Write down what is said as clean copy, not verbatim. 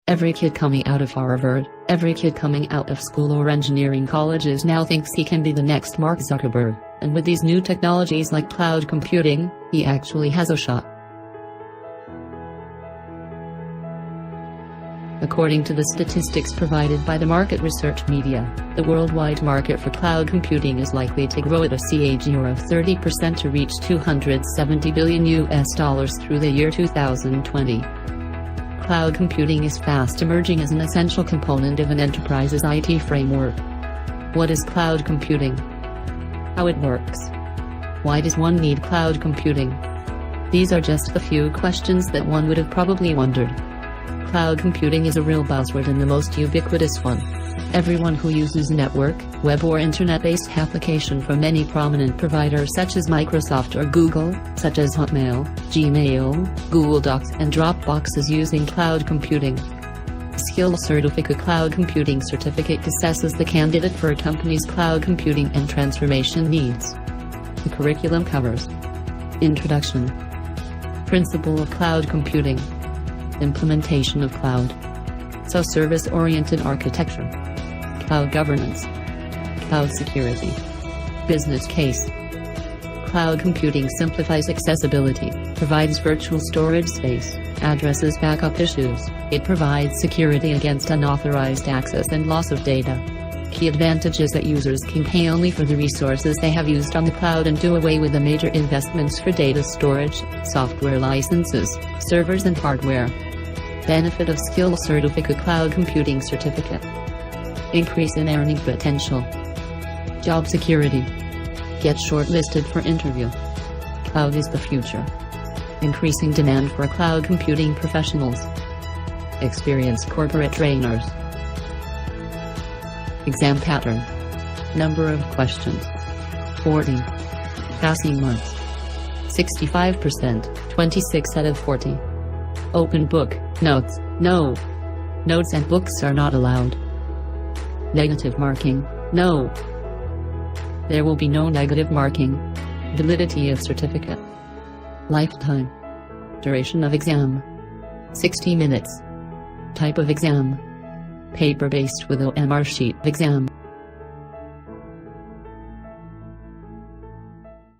Every kid coming out of Harvard, every kid coming out of school or engineering colleges now thinks he can be the next Mark Zuckerberg, and with these new technologies like cloud computing, he actually has a shot. According to the statistics provided by the market research media, the worldwide market for cloud computing is likely to grow at a CAGR of 30% to reach $270 billion through the year 2020. Cloud computing is fast emerging as an essential component of an enterprise's IT framework. What is cloud computing? How it works? Why does one need cloud computing? These are just a few questions that one would have probably wondered. Cloud computing is a real buzzword and the most ubiquitous one. Everyone who uses network, web or internet-based application from any prominent provider such as Microsoft or Google, such as Hotmail, Gmail, Google Docs and Dropbox is using cloud computing. SKILLSertifika Cloud Computing Certificate assesses the candidate for a company's cloud computing and transformation needs. The curriculum covers Introduction, Principle of Cloud Computing, Implementation of Cloud, Service-oriented architecture, Cloud governance, Cloud security, Business case. Cloud computing simplifies accessibility, provides virtual storage space, addresses backup issues, it provides security against unauthorized access and loss of data. Key advantages that users can pay only for the resources they have used on the cloud and do away with the major investments for data storage, software licenses, servers and hardware. Benefit of SKILLSertifika Cloud Computing Certificate. Increase in earning potential. Job security. Get shortlisted for interview. Cloud is the future. Increasing demand for cloud computing professionals. Experienced corporate trainers. Exam pattern. Number of questions: 40. Passing marks: 65%, 26 out of 40. Open book, notes, no. Notes and books are not allowed. Negative marking, no. There will be no negative marking. Validity of certificate. Lifetime. Duration of exam: 60 minutes. Type of exam: paper-based with OMR sheet exam.